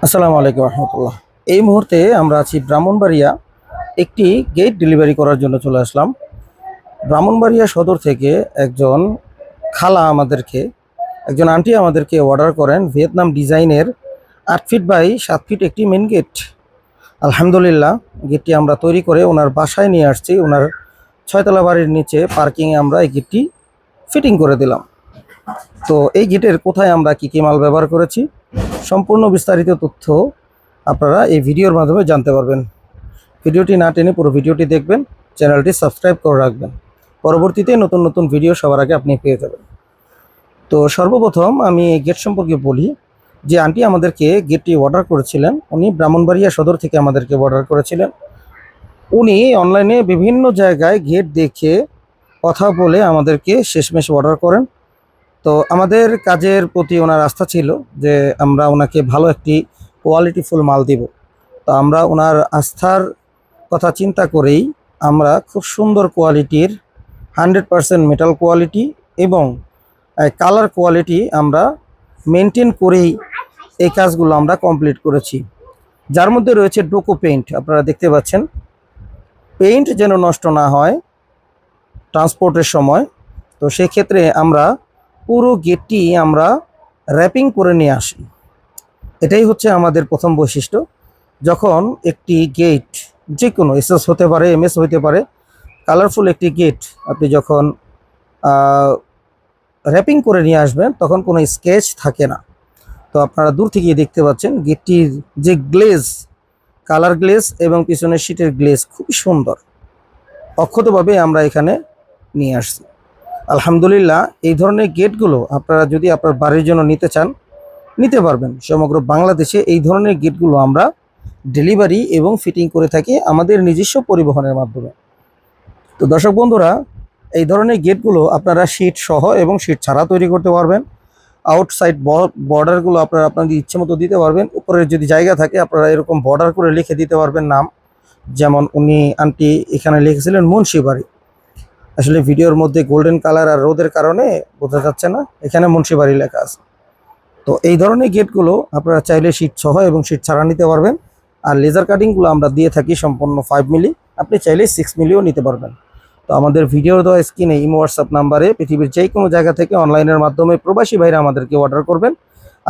আসসালামু আলাইকুম রহমতুল্লাহ। এই মুহূর্তে আমরা আছি ব্রাহ্মণবাড়িয়া। একটি গেট ডেলিভারি করার জন্য চলে আসলাম। ব্রাহ্মণবাড়িয়া সদর থেকে একজন খালা আমাদেরকে, একজন আন্টি আমাদেরকে অর্ডার করেন ভিয়েতনাম ডিজাইনের 8 ফিট বাই 7 ফিট একটি মেন গেট। আলহামদুলিল্লাহ, গেটটি আমরা তৈরি করে ওনার বাসায় নিয়ে আসছি। ওনার 6তলা বাড়ির নিচে পার্কিংয়ে আমরা এই গেটটি ফিটিং করে দিলাম। তো এই গেটের কোথায় আমরা কী কী মাল ব্যবহার করেছি সম্পূর্ণ বিস্তারিত তথ্য আপনারা এই ভিডিওর মাধ্যমে জানতে পারবেন। ভিডিওটি না টেনে পুরো ভিডিওটি দেখবেন, চ্যানেলটি সাবস্ক্রাইব করে রাখবেন। পরবর্তীতে নতুন নতুন ভিডিও সবার আগে আপনি পেয়ে যাবেন। তো সর্বপ্রথম আমি এই গেট সম্পর্কে বলি। যে আন্টি আমাদেরকে গেটটি অর্ডার করেছিলেন, উনি ব্রাহ্মণবাড়িয়া সদর থেকে আমাদেরকে অর্ডার করেছিলেন। উনি অনলাইনে বিভিন্ন জায়গায় গেট দেখে কথা বলে আমাদেরকে শেষমেশ অর্ডার করেন। তো আমাদের কাজের প্রতি ওনার আস্থা ছিল যে আমরা ওনাকে ভালো একটি কোয়ালিটিফুল মাল দিব। তো আমরা ওনার আস্থার কথা চিন্তা করেই আমরা খুব সুন্দর কোয়ালিটির 100% মেটাল কোয়ালিটি এবং কালার কোয়ালিটি আমরা মেনটেন করেই এই কাজগুলো আমরা কমপ্লিট করেছি। যার মধ্যে রয়েছে ডোকো পেইন্ট, আপনারা দেখতে পাচ্ছেন। পেইন্ট যেন নষ্ট না হয় ট্রান্সপোর্টের সময়, তো সেক্ষেত্রে আমরা পুরো গেটটি আমরা র্যাপিং করে নিয়ে আসি। এটাই হচ্ছে আমাদের প্রথম বৈশিষ্ট্য। যখন একটি গেট, যে কোনো এসএস হতে পারে, এমএস হতে পারে, কালারফুল একটি গেট আপনি যখন র্যাপিং করে নিয়ে আসবেন তখন কোনো স্কেচ থাকে না। তো আপনারা দূর থেকে দেখতে পাচ্ছেন গেটটির যে গ্লেজ, কালার গ্লেজ এবং পিছনের শীটের গ্লেজ খুবই সুন্দর। অক্ষতভাবে আমরা এখানে নিয়ে আসছি। আলহামদুলিল্লাহ, এই ধরনের গেটগুলো আপনারা যদি আপনার বাড়ির জন্য নিতে চান নিতে পারবেন। সমগ্র বাংলাদেশে এই ধরনের গেটগুলো আমরা ডেলিভারি এবং ফিটিং করে থাকি আমাদের নিজস্ব পরিবহনের মাধ্যমে। তো দর্শক বন্ধুরা, এই ধরনের গেটগুলো আপনারা শীট সহ এবং শীট ছাড়া তৈরি করতে পারবেন। আউটসাইড বর্ডারগুলো আপনারা আপনাদের ইচ্ছে মতো দিতে পারবেন। উপরে যদি জায়গা থাকে আপনারা এরকম বর্ডার করে লিখে দিতে পারবেন নাম। যেমন উনি আন্টি এখানে লিখেছিলেন মুন্সিবাড়ি। আসলে ভিডিওর মধ্যে গোল্ডেন কালার আর রোদের কারণে বোঝা যাচ্ছে না, এখানে মুন্সিবাড়ি লেখা আছে। তো এই ধরনের গেটগুলো আপনারা চাইলে শীট সহ এবং শীট ছাড়া নিতে পারবেন। আর লেজার কাটিংগুলো আমরা দিয়ে থাকি সম্পূর্ণ 5 মিলি, আপনি চাইলে 6 মিলিও নিতে পারবেন। তো আমাদের ভিডিওর দেওয়া স্ক্রিনে ইমো হোয়াটসঅ্যাপ নাম্বারে পৃথিবীর যে কোনো জায়গা থেকে অনলাইনের মাধ্যমে প্রবাসী ভাইরা আমাদেরকে অর্ডার করবেন।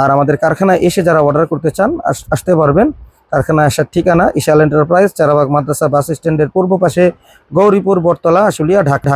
আর আমাদের কারখানায় এসে যারা অর্ডার করতে চান আসতে পারবেন। কারখানায় আসার ঠিকানা ইশাল এন্টারপ্রাইজ, চারাবাগ মাদ্রাসা বাস স্ট্যান্ডের পূর্ব পাশে, গৌরীপুর, বটতলা, আশুলিয়া, ঢাকা।